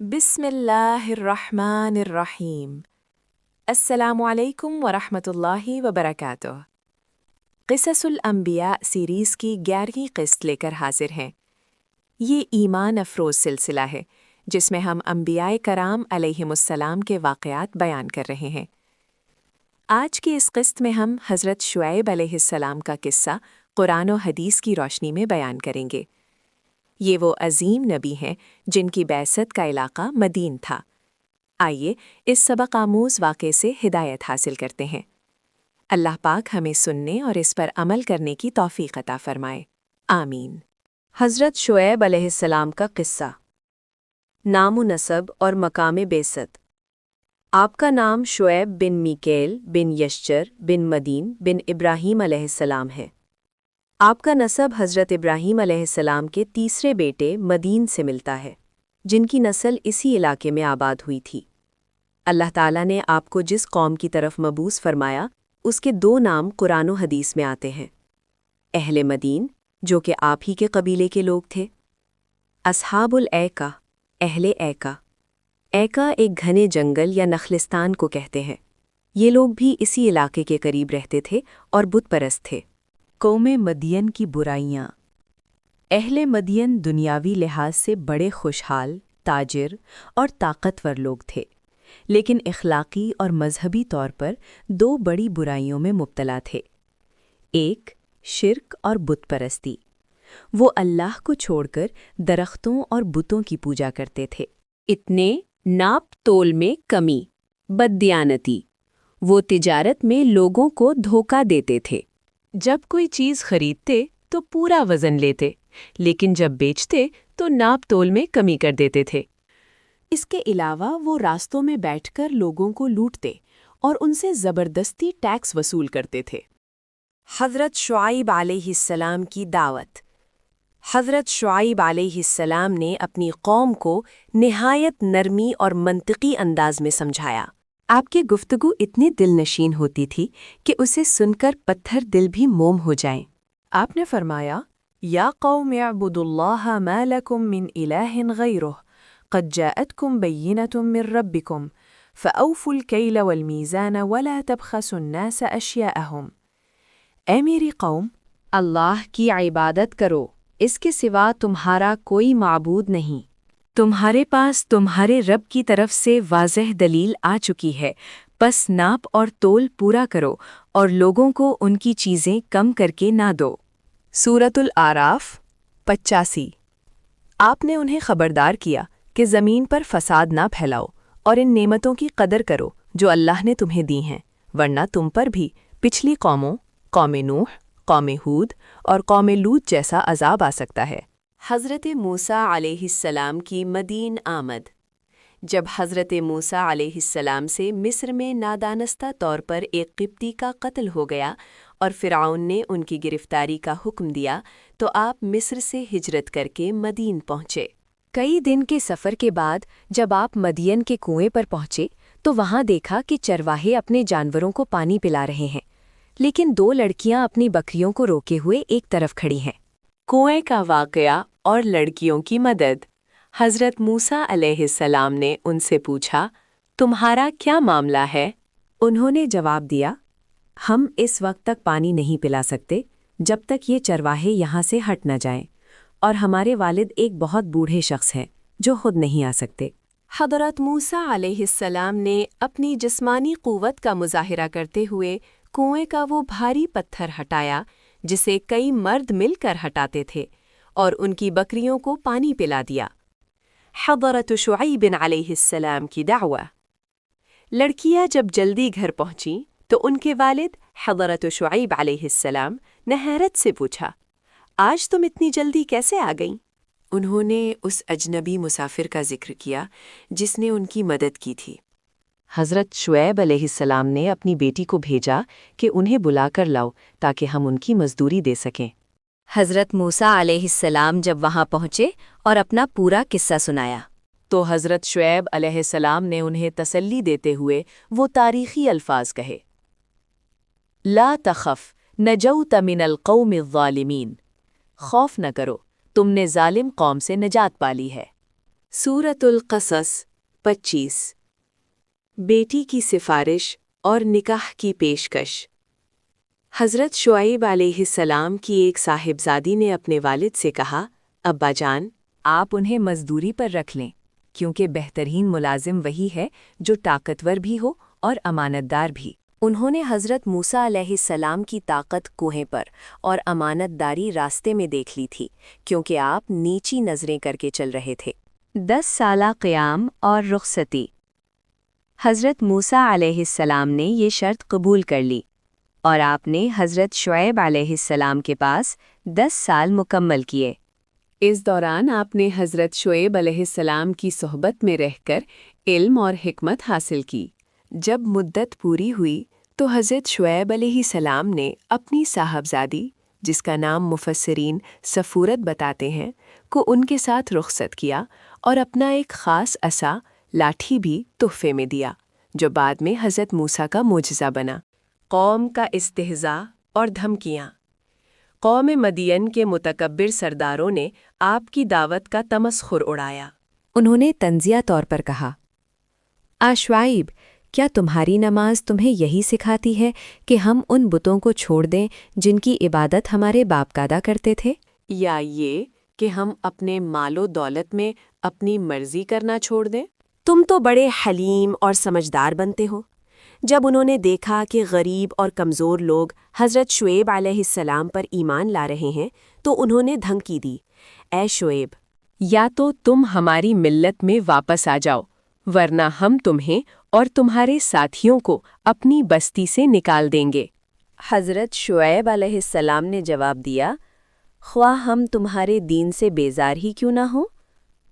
بسم اللہ الرحمن الرحیم۔ السلام علیکم ورحمۃ اللہ وبرکاتہ۔ قصص الانبیاء سیریز کی 11ویں قسط لے کر حاضر ہیں۔ یہ ایمان افروز سلسلہ ہے جس میں ہم انبیاء کرام علیہم السلام کے واقعات بیان کر رہے ہیں۔ آج کی اس قسط میں ہم حضرت شعیب علیہ السلام کا قصہ قرآن و حدیث کی روشنی میں بیان کریں گے۔ یہ وہ عظیم نبی ہیں جن کی بعثت کا علاقہ مدین تھا۔ آئیے اس سبق آموز واقعے سے ہدایت حاصل کرتے ہیں۔ اللہ پاک ہمیں سننے اور اس پر عمل کرنے کی توفیق عطا فرمائے، آمین۔ حضرت شعیب علیہ السلام کا قصہ۔ نام و نسب اور مقام بعثت۔ آپ کا نام شعیب بن میکیل بن یشچر بن مدین بن ابراہیم علیہ السلام ہے۔ آپ کا نسب حضرت ابراہیم علیہ السلام کے تیسرے بیٹے مدین سے ملتا ہے، جن کی نسل اسی علاقے میں آباد ہوئی تھی۔ اللہ تعالیٰ نے آپ کو جس قوم کی طرف مبعوث فرمایا، اس کے 2 نام قرآن و حدیث میں آتے ہیں۔ اہل مدین، جو کہ آپ ہی کے قبیلے کے لوگ تھے۔ اصحاب الایکہ، اہل ایکہ۔ ایکہ ایک گھنے جنگل یا نخلستان کو کہتے ہیں۔ یہ لوگ بھی اسی علاقے کے قریب رہتے تھے اور بت پرست تھے۔ قوم مدین کی برائیاں۔ اہل مدین دنیاوی لحاظ سے بڑے خوشحال، تاجر اور طاقتور لوگ تھے، لیکن اخلاقی اور مذہبی طور پر 2 بڑی برائیوں میں مبتلا تھے۔ ایک، شرک اور بت پرستی۔ وہ اللہ کو چھوڑ کر درختوں اور بتوں کی پوجا کرتے تھے۔ اتنے، ناپ تول میں کمی، بددیانتی۔ وہ تجارت میں لوگوں کو دھوکہ دیتے تھے۔ جب کوئی چیز خریدتے تو پورا وزن لیتے، لیکن جب بیچتے تو ناپ تول میں کمی کر دیتے تھے۔ اس کے علاوہ وہ راستوں میں بیٹھ کر لوگوں کو لوٹتے اور ان سے زبردستی ٹیکس وصول کرتے تھے۔ حضرت شعیب علیہ السلام کی دعوت۔ حضرت شعیب علیہ السلام نے اپنی قوم کو نہایت نرمی اور منطقی انداز میں سمجھایا۔ آپ کی گفتگو اتنی دل نشین ہوتی تھی کہ اسے سن کر پتھر دل بھی موم ہو جائیں۔ آپ نے فرمایا، یا قوم اعبدوا اللہ ما لکم من الہ غیرہ قد جاءتکم بینۃ من ربکم فاوفوا الکیل والمیزان ولا تبخسوا الناس اشیاءہم۔ اے میری قوم، اللہ کی عبادت کرو، اس کے سوا تمہارا کوئی معبود نہیں۔ تمہارے پاس تمہارے رب کی طرف سے واضح دلیل آ چکی ہے، پس ناپ اور تول پورا کرو اور لوگوں کو ان کی چیزیں کم کر کے نہ دو۔ سورۃ الاعراف 85۔ آپ نے انہیں خبردار کیا کہ زمین پر فساد نہ پھیلاؤ اور ان نعمتوں کی قدر کرو جو اللہ نے تمہیں دی ہیں، ورنہ تم پر بھی پچھلی قوموں، قوم نوح، قوم ہود اور قوم لوط جیسا عذاب آ سکتا ہے۔ حضرت موسیٰ علیہ السلام کی مدین آمد۔ جب حضرت موسیٰ علیہ السلام سے مصر میں نادانستہ طور پر ایک قبطی کا قتل ہو گیا اور فرعون نے ان کی گرفتاری کا حکم دیا تو آپ مصر سے ہجرت کر کے مدین پہنچے۔ کئی دن کے سفر کے بعد جب آپ مدین کے کنویں پر پہنچے تو وہاں دیکھا کہ چرواہے اپنے جانوروں کو پانی پلا رہے ہیں، لیکن 2 لڑکیاں اپنی بکریوں کو روکے ہوئے ایک طرف کھڑی ہیں۔ کنویں کا واقعہ اور لڑکیوں کی مدد۔ حضرت موسیٰ علیہ السلام نے ان سے پوچھا، تمہارا کیا معاملہ ہے؟ انہوں نے جواب دیا، ہم اس وقت تک پانی نہیں پلا سکتے جب تک یہ چرواہے یہاں سے ہٹ نہ جائیں، اور ہمارے والد ایک بہت بوڑھے شخص ہیں جو خود نہیں آ سکتے۔ حضرت موسیٰ علیہ السلام نے اپنی جسمانی قوت کا مظاہرہ کرتے ہوئے کنویں کا وہ بھاری پتھر ہٹایا جسے کئی مرد مل کر ہٹاتے تھے، اور ان کی بکریوں کو پانی پلا دیا۔ حضرت شعیب علیہ السلام کی دعوت۔ لڑکیاں جب جلدی گھر پہنچیں تو ان کے والد حضرت شعیب علیہ السلام نے حیرت سے پوچھا، آج تم اتنی جلدی کیسے آ گئیں؟ انہوں نے اس اجنبی مسافر کا ذکر کیا جس نے ان کی مدد کی تھی۔ حضرت شعیب علیہ السلام نے اپنی بیٹی کو بھیجا کہ انہیں بلا کر لاؤ تاکہ ہم ان کی مزدوری دے سکیں۔ حضرت موسیٰ علیہ السلام جب وہاں پہنچے اور اپنا پورا قصہ سنایا تو حضرت شعیب علیہ السلام نے انہیں تسلی دیتے ہوئے وہ تاریخی الفاظ کہے، لا تخف نجوت من القوم الظالمین۔ خوف نہ کرو، تم نے ظالم قوم سے نجات پالی ہے۔ سورۃ القصص 25 بیٹی کی سفارش اور نکاح کی پیشکش۔ حضرت شعیب علیہ السلام کی ایک صاحبزادی نے اپنے والد سے کہا، ابا جان، آپ انہیں مزدوری پر رکھ لیں، کیونکہ بہترین ملازم وہی ہے جو طاقتور بھی ہو اور امانت دار بھی۔ انہوں نے حضرت موسیٰ علیہ السلام کی طاقت کوہیں پر اور امانت داری راستے میں دیکھ لی تھی، کیونکہ آپ نیچی نظریں کر کے چل رہے تھے۔ 10 سالہ قیام اور رخصتی۔ حضرت موسیٰ علیہ السلام نے یہ شرط قبول کر لی، اور آپ نے حضرت شعیب علیہ السلام کے پاس 10 سال مکمل کیے۔ اس دوران آپ نے حضرت شعیب علیہ السلام کی صحبت میں رہ کر علم اور حکمت حاصل کی۔ جب مدت پوری ہوئی تو حضرت شعیب علیہ السلام نے اپنی صاحبزادی، جس کا نام مفسرین سفورت بتاتے ہیں، کو ان کے ساتھ رخصت کیا اور اپنا ایک خاص عصا لاٹھی بھی تحفے میں دیا، جو بعد میں حضرت موسیٰ کا معجزہ بنا۔ قوم کا استہزاء اور دھمکیاں۔ قوم مدین کے متکبر سرداروں نے آپ کی دعوت کا تمسخر اڑایا۔ انہوں نے طنزیہ طور پر کہا، شعیب، کیا تمہاری نماز تمہیں یہی سکھاتی ہے کہ ہم ان بتوں کو چھوڑ دیں جن کی عبادت ہمارے باپ دادا کرتے تھے؟ یا یہ کہ ہم اپنے مال و دولت میں اپنی مرضی کرنا چھوڑ دیں؟ تم تو بڑے حلیم اور سمجھدار بنتے ہو۔ جب انہوں نے دیکھا کہ غریب اور کمزور لوگ حضرت شعیب علیہ السلام پر ایمان لا رہے ہیں تو انہوں نے دھمکی دی، اے شعیب، یا تو تم ہماری ملت میں واپس آ جاؤ، ورنہ ہم تمہیں اور تمہارے ساتھیوں کو اپنی بستی سے نکال دیں گے۔ حضرت شعیب علیہ السلام نے جواب دیا، خواہ ہم تمہارے دین سے بیزار ہی کیوں نہ ہوں،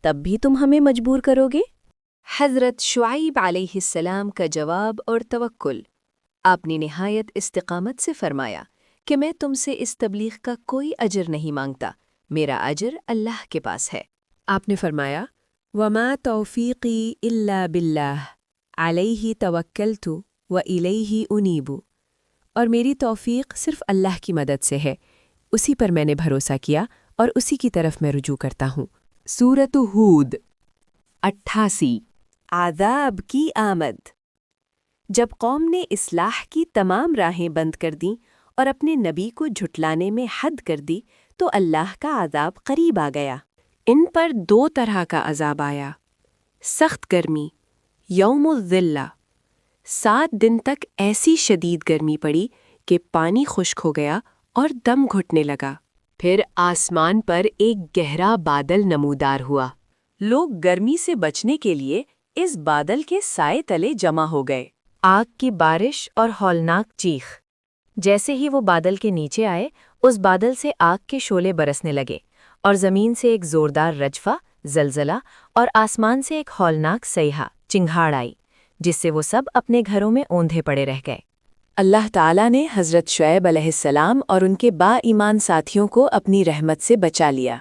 تب بھی تم ہمیں مجبور کرو گے؟ حضرت شعیب علیہ السلام کا جواب اور توکل۔ آپ نے نہایت استقامت سے فرمایا کہ میں تم سے اس تبلیغ کا کوئی اجر نہیں مانگتا، میرا اجر اللہ کے پاس ہے۔ آپ نے فرمایا، وَمَا تَوْفِيقِي إِلَّا بِاللَّهِ عَلَيْهِ تَوَكَّلْتُ وَإِلَيْهِ أُنِيبُ، اور میری توفیق صرف اللہ کی مدد سے ہے، اسی پر میں نے بھروسہ کیا اور اسی کی طرف میں رجوع کرتا ہوں۔ سورۃ ہود 88 عذاب کی آمد۔ جب قوم نے اصلاح کی تمام راہیں بند کر دیں اور اپنے نبی کو جھٹلانے میں حد کر دی تو اللہ کا عذاب قریب آ گیا۔ ان پر 2 طرح کا عذاب آیا۔ سخت گرمی، یوم الذلہ، 7 دن تک ایسی شدید گرمی پڑی کہ پانی خشک ہو گیا اور دم گھٹنے لگا۔ پھر آسمان پر ایک گہرا بادل نمودار ہوا۔ لوگ گرمی سے بچنے کے لیے اس بادل کے سائے تلے جمع ہو گئے۔ آگ کی بارش اور ہولناک چیخ۔ جیسے ہی وہ بادل کے نیچے آئے، اس بادل سے آگ کے شعلے برسنے لگے، اور زمین سے ایک زوردار رجفہ، زلزلہ، اور آسمان سے ایک ہولناک صیحہ، چنگھاڑ آئی، جس سے وہ سب اپنے گھروں میں اوندھے پڑے رہ گئے۔ اللہ تعالیٰ نے حضرت شعیب علیہ السلام اور ان کے با ایمان ساتھیوں کو اپنی رحمت سے بچا لیا۔